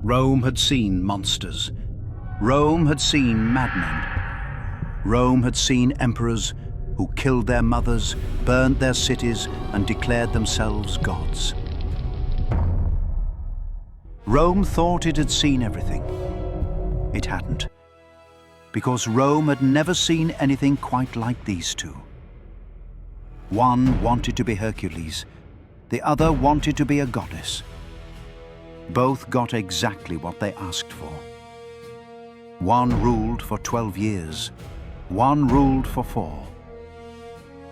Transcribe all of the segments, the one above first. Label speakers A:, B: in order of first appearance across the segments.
A: Rome had seen monsters. Rome had seen madmen. Rome had seen emperors who killed their mothers, burned their cities, and declared themselves gods. Rome thought it had seen everything. It hadn't, because Rome had never seen anything quite like these two. One wanted to be Hercules, the other wanted to be a goddess. Both got exactly what they asked for. One ruled for 12 years, one ruled for 4.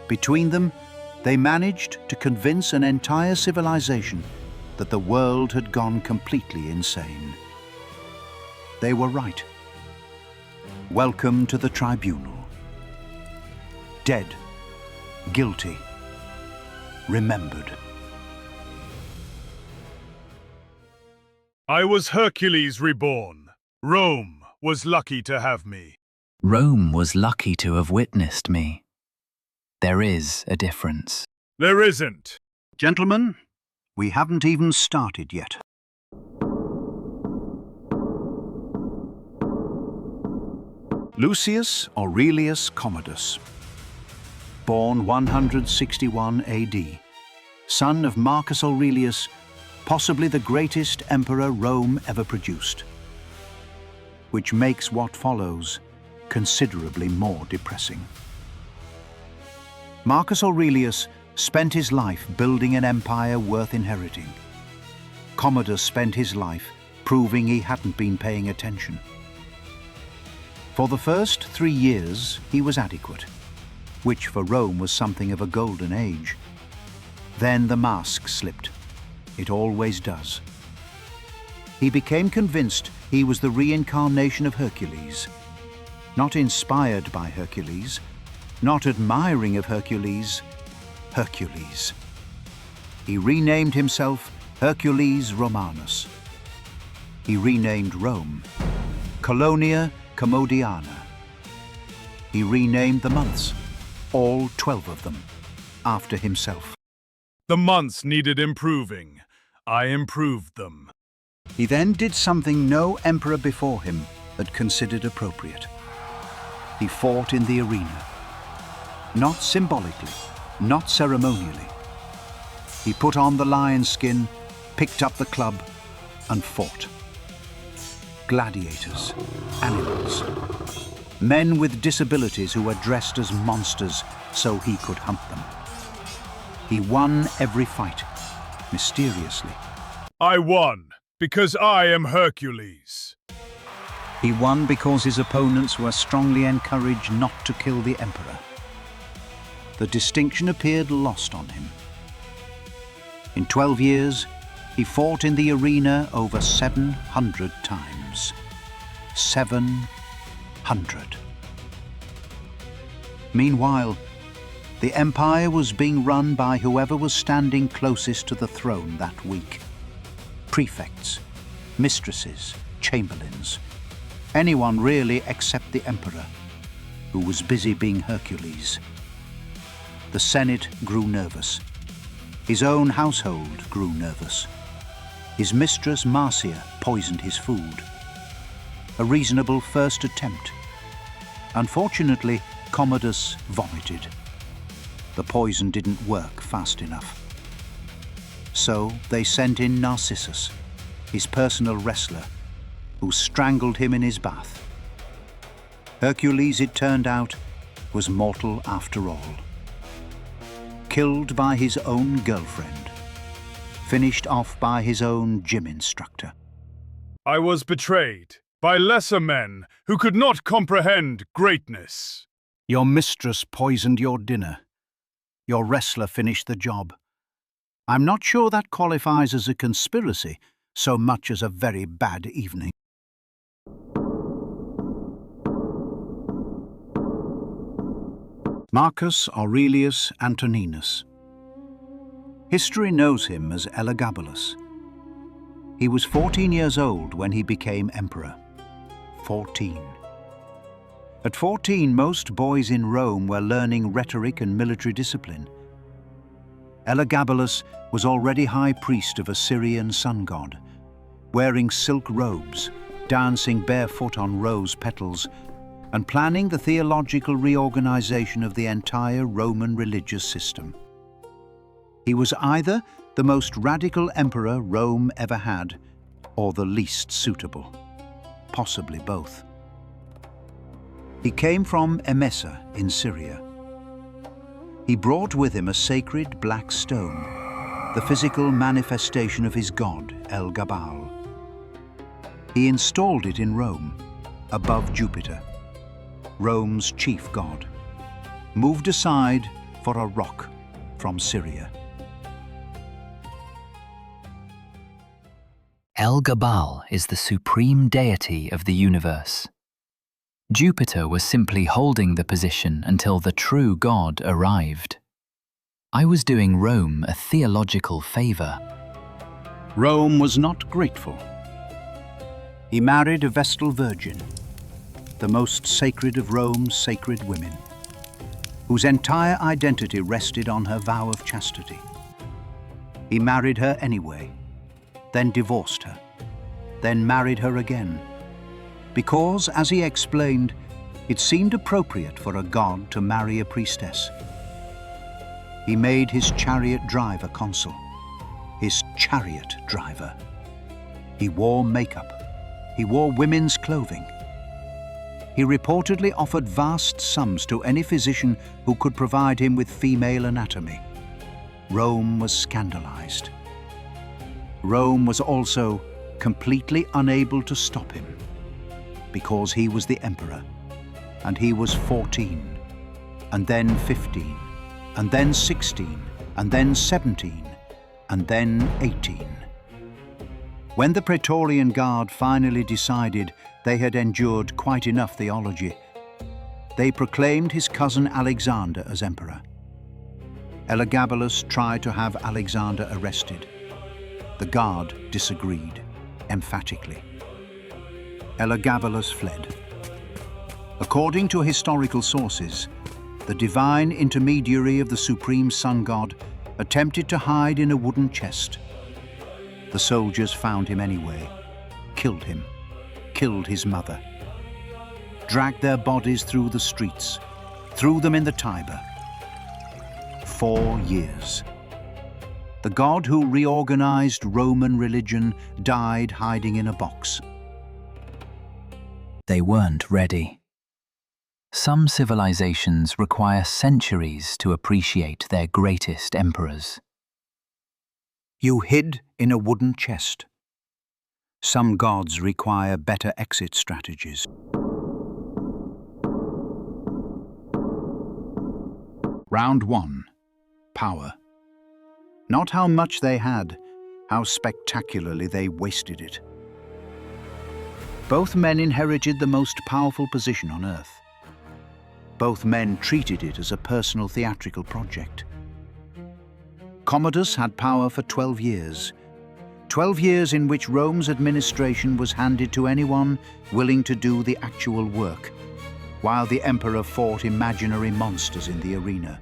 A: Between them, they managed to convince an entire civilization that the world had gone completely insane. They were right. Welcome to the Tribunal. Dead, guilty, remembered.
B: I was Hercules reborn. Rome was lucky to have me.
C: Rome was lucky to have witnessed me. There is a difference.
B: There isn't.
A: Gentlemen, we haven't even started yet. Lucius Aurelius Commodus, born 161 AD, son of Marcus Aurelius, possibly the greatest emperor Rome ever produced, which makes what follows considerably more depressing. Marcus Aurelius spent his life building an empire worth inheriting. Commodus spent his life proving he hadn't been paying attention. For the first 3 years, he was adequate, which for Rome was something of a golden age. Then the mask slipped. It always does. He became convinced he was the reincarnation of Hercules. Not inspired by Hercules, not admiring of Hercules, Hercules. He renamed himself Hercules Romanus. He renamed Rome Colonia Commodiana. He renamed the months, all 12 of them, after himself.
B: The months needed improving. I improved them.
A: He then did something no emperor before him had considered appropriate. He fought in the arena. Not symbolically, not ceremonially. He put on the lion skin, picked up the club, and fought. Gladiators, animals, men with disabilities who were dressed as monsters so he could hunt them. He won every fight, mysteriously.
B: I won because I am Hercules.
A: He won because his opponents were strongly encouraged not to kill the emperor. The distinction appeared lost on him. In 12 years, he fought in the arena over 700 times. 700. Meanwhile, the empire was being run by whoever was standing closest to the throne that week. Prefects, mistresses, chamberlains, anyone really except the emperor, who was busy being Hercules. The Senate grew nervous. His own household grew nervous. His mistress Marcia poisoned his food. A reasonable first attempt. Unfortunately, Commodus vomited. The poison didn't work fast enough. So they sent in Narcissus, his personal wrestler, who strangled him in his bath. Hercules, it turned out, was mortal after all. Killed by his own girlfriend. Finished off by his own gym instructor.
B: I was betrayed by lesser men who could not comprehend greatness.
A: Your mistress poisoned your dinner. Your wrestler finished the job. I'm not sure that qualifies as a conspiracy so much as a very bad evening. Marcus Aurelius Antoninus. History knows him as Elagabalus. He was 14 years old when he became emperor. 14. At 14, most boys in Rome were learning rhetoric and military discipline. Elagabalus was already high priest of a Syrian sun god. wearing silk robes, dancing barefoot on rose petals, and planning the theological reorganization of the entire Roman religious system. He was either the most radical emperor Rome ever had, or the least suitable, possibly both. He came from Emesa in Syria. He brought with him a sacred black stone, the physical manifestation of his god, El-Gabal. He installed it in Rome, above Jupiter, Rome's chief god, moved aside for a rock from Syria.
C: El-Gabal is the supreme deity of the universe. Jupiter was simply holding the position until the true god arrived. I was doing Rome a theological favor.
A: Rome was not grateful. He married a Vestal Virgin, the most sacred of Rome's sacred women, whose entire identity rested on her vow of chastity. He married her anyway, then divorced her, then married her again, because, as he explained, it seemed appropriate for a god to marry a priestess. He made his chariot driver consul, his chariot driver. He wore makeup. He wore women's clothing. He reportedly offered vast sums to any physician who could provide him with female anatomy. Rome was scandalized. Rome was also completely unable to stop him, because he was the emperor, and he was 14, and then 15, and then 16, and then 17, and then 18. When the Praetorian Guard finally decided they had endured quite enough theology, they proclaimed his cousin Alexander as emperor. Elagabalus tried to have Alexander arrested. The Guard disagreed, emphatically. Elagabalus fled. According to historical sources, the divine intermediary of the supreme sun god attempted to hide in a wooden chest. The soldiers found him anyway, killed him, killed his mother, dragged their bodies through the streets, threw them in the Tiber. 4 years. The god who reorganized Roman religion died hiding in a box.
C: They weren't ready. Some civilizations require centuries to appreciate their greatest emperors.
A: You hid in a wooden chest. Some gods require better exit strategies. Round 1. Power. Not how much they had, how spectacularly they wasted it. Both men inherited the most powerful position on earth. Both men treated it as a personal theatrical project. Commodus had power for 12 years. 12 years in which Rome's administration was handed to anyone willing to do the actual work, while the emperor fought imaginary monsters in the arena.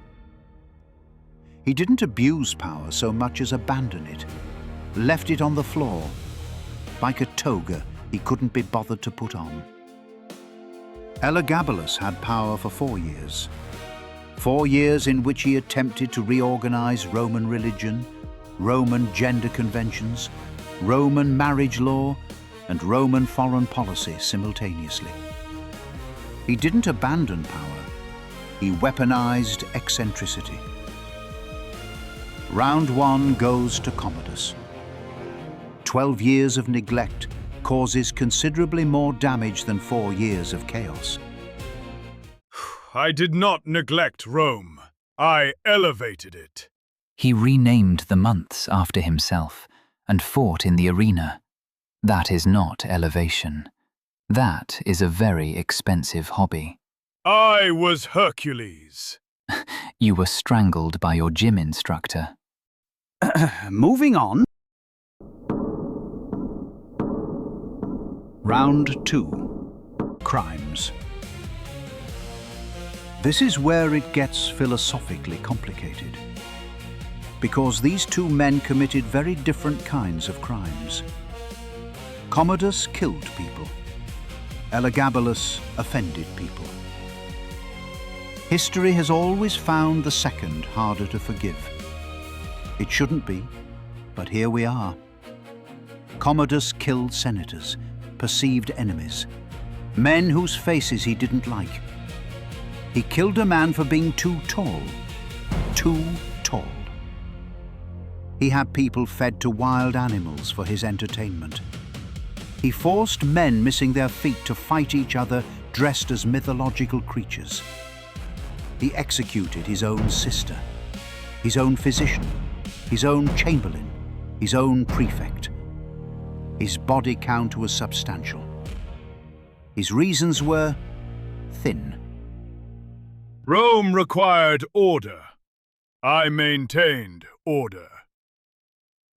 A: He didn't abuse power so much as abandon it, left it on the floor, like a toga he couldn't be bothered to put on. Elagabalus had power for 4 years. 4 years in which he attempted to reorganize Roman religion, Roman gender conventions, Roman marriage law, and Roman foreign policy simultaneously. He didn't abandon power, he weaponized eccentricity. Round 1 goes to Commodus. 12 years of neglect causes considerably more damage than 4 years of chaos.
B: I did not neglect Rome. I elevated it.
C: He renamed the months after himself and fought in the arena. That is not elevation. That is a very expensive hobby.
B: I was Hercules.
C: You were strangled by your gym instructor.
A: Moving on. Round 2. Crimes. This is where it gets philosophically complicated, because these two men committed very different kinds of crimes. Commodus killed people. Elagabalus offended people. History has always found the second harder to forgive. It shouldn't be, but here we are. Commodus killed senators, perceived enemies, men whose faces he didn't like. He killed a man for being too tall. Too tall. He had people fed to wild animals for his entertainment. He forced men missing their feet to fight each other dressed as mythological creatures. He executed his own sister, his own physician, his own chamberlain, his own prefect. His body count was substantial. His reasons were thin.
B: Rome required order. I maintained order.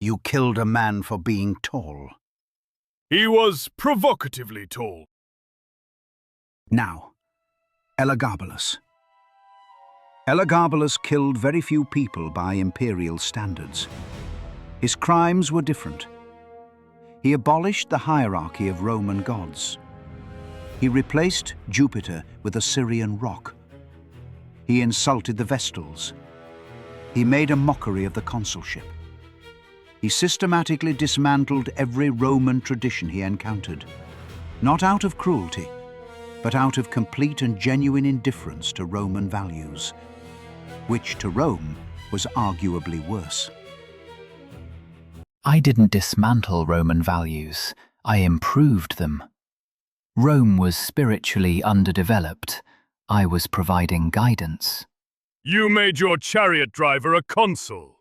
A: You killed a man for being tall.
B: He was provocatively tall.
A: Now, Elagabalus. Elagabalus killed very few people by imperial standards. His crimes were different. He abolished the hierarchy of Roman gods. He replaced Jupiter with a Syrian rock. He insulted the Vestals. He made a mockery of the consulship. He systematically dismantled every Roman tradition he encountered, not out of cruelty, but out of complete and genuine indifference to Roman values, which to Rome was arguably worse.
C: I didn't dismantle Roman values, I improved them. Rome was spiritually underdeveloped. I was providing guidance.
B: You made your chariot driver a consul.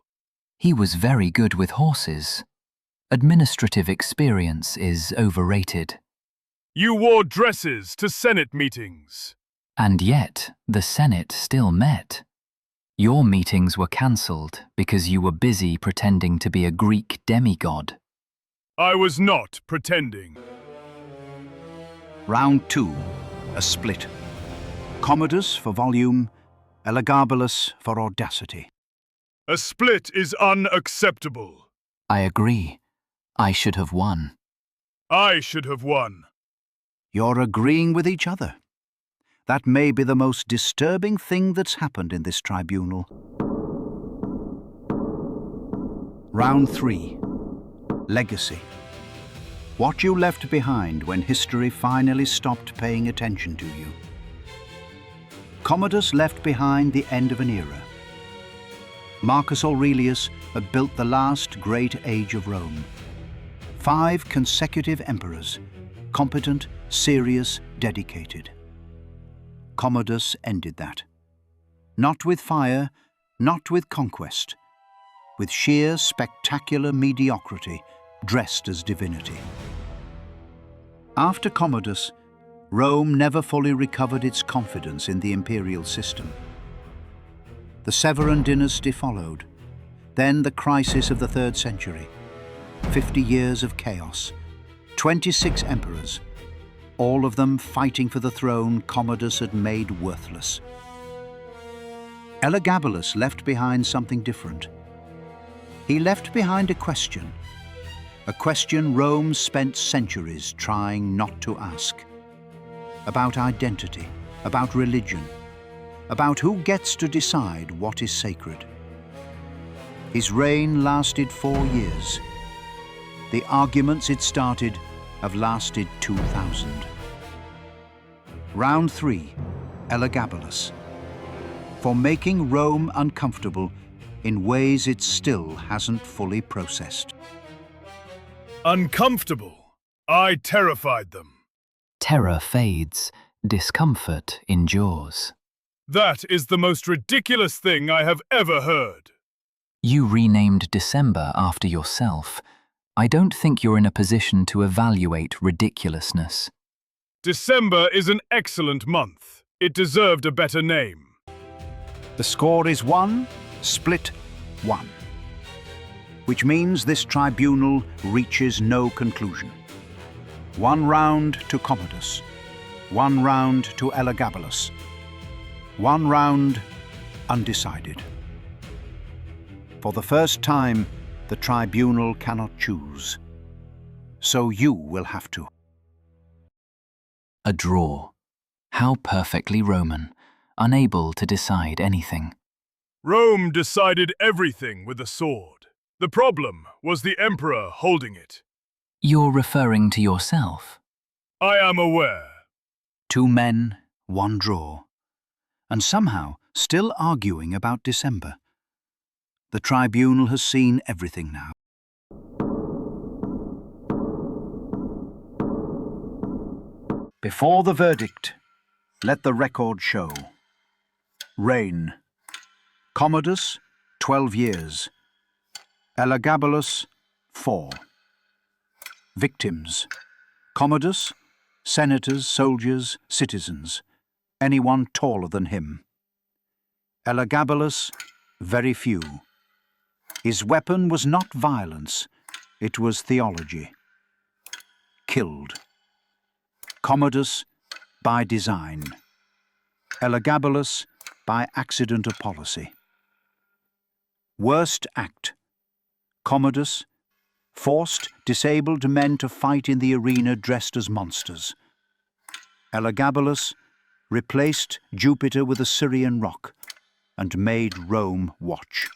C: He was very good with horses. Administrative experience is overrated.
B: You wore dresses to Senate meetings.
C: And yet, the Senate still met. Your meetings were cancelled because you were busy pretending to be a Greek demigod.
B: I was not pretending.
A: Round 2, a split. Commodus for volume, Elagabalus for audacity.
B: A split is unacceptable.
C: I agree. I should have won.
B: I should have won.
A: You're agreeing with each other. That may be the most disturbing thing that's happened in this tribunal. Round 3. Legacy. What you left behind when history finally stopped paying attention to you. Commodus left behind the end of an era. Marcus Aurelius had built the last great age of Rome. 5 consecutive emperors, competent, serious, dedicated. Commodus ended that. Not with fire, not with conquest, with sheer spectacular mediocrity dressed as divinity. After Commodus, Rome never fully recovered its confidence in the imperial system. The Severan dynasty followed, then the crisis of the 3rd century, 50 years of chaos, 26 emperors, all of them fighting for the throne Commodus had made worthless. Elagabalus left behind something different. He left behind a question Rome spent centuries trying not to ask. About identity, about religion, about who gets to decide what is sacred. His reign lasted 4 years. The arguments it started have lasted 2,000. Round 3, Elagabalus. For making Rome uncomfortable in ways it still hasn't fully processed.
B: Uncomfortable. I terrified them.
C: Terror fades, discomfort endures.
B: That is the most ridiculous thing I have ever heard.
C: You renamed December after yourself. I don't think you're in a position to evaluate ridiculousness.
B: December is an excellent month. It deserved a better name.
A: The score is 1, split 1. Which means this tribunal reaches no conclusion. 1 round to Commodus, 1 round to Elagabalus, 1 round undecided. For the first time, the tribunal cannot choose. So you will have to.
C: A draw. How perfectly Roman, unable to decide anything.
B: Rome decided everything with a sword. The problem was the emperor holding it.
C: You're referring to yourself.
B: I am aware.
A: 2 men, 1 draw. And somehow still arguing about December. The tribunal has seen everything now. Before the verdict, let the record show. Reign: Commodus, 12 years. El-Gabalus, 4. Victims: Commodus, senators, soldiers, citizens, anyone taller than him. El-Gabalus, very few. His weapon was not violence, it was theology. Killed. Commodus, by design. El-Gabalus, by accident of policy. Worst act: Commodus, forced disabled men to fight in the arena dressed as monsters. El-Gabalus replaced Jupiter with a Syrian rock and made Rome watch.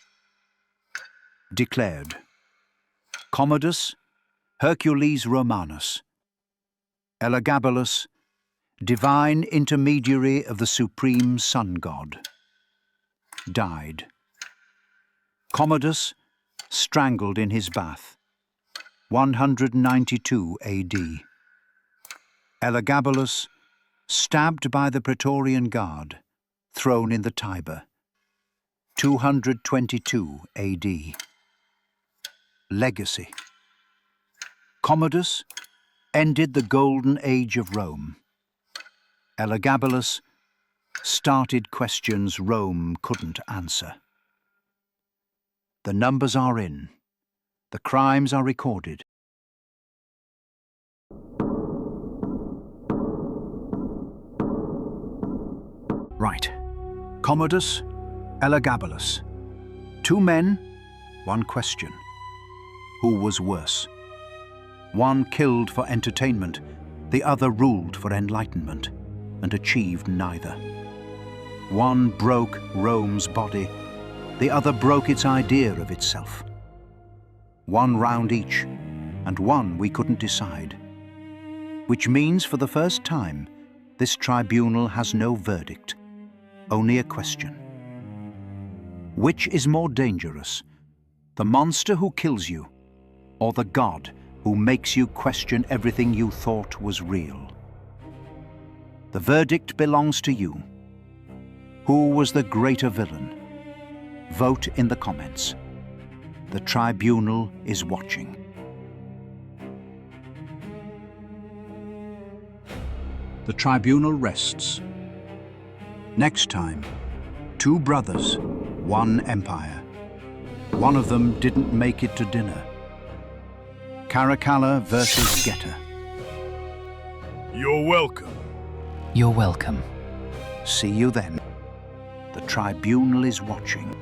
A: Declared: Commodus, Hercules Romanus. El-Gabalus, divine intermediary of the supreme sun god. Died. Commodus, strangled in his bath. 192 AD. El-Gabalus, stabbed by the Praetorian Guard, thrown in the Tiber. 222 AD. Legacy: Commodus ended the golden age of Rome. El-Gabalus started questions Rome couldn't answer. The numbers are in. The crimes are recorded. Right. Commodus, El-Gabalus. 2 men, 1 question. Who was worse? One killed for entertainment, the other ruled for enlightenment, and achieved neither. One broke Rome's body, the other broke its idea of itself. 1 round each, and one we couldn't decide. Which means for the first time, this tribunal has no verdict, only a question. Which is more dangerous, the monster who kills you, or the God who makes you question everything you thought was real? The verdict belongs to you. Who was the greater villain? Vote in the comments. The tribunal is watching. The tribunal rests. Next time, 2 brothers, 1 empire. One of them didn't make it to dinner. Caracalla versus Geta.
B: You're welcome.
C: You're welcome.
A: See you then. The tribunal is watching.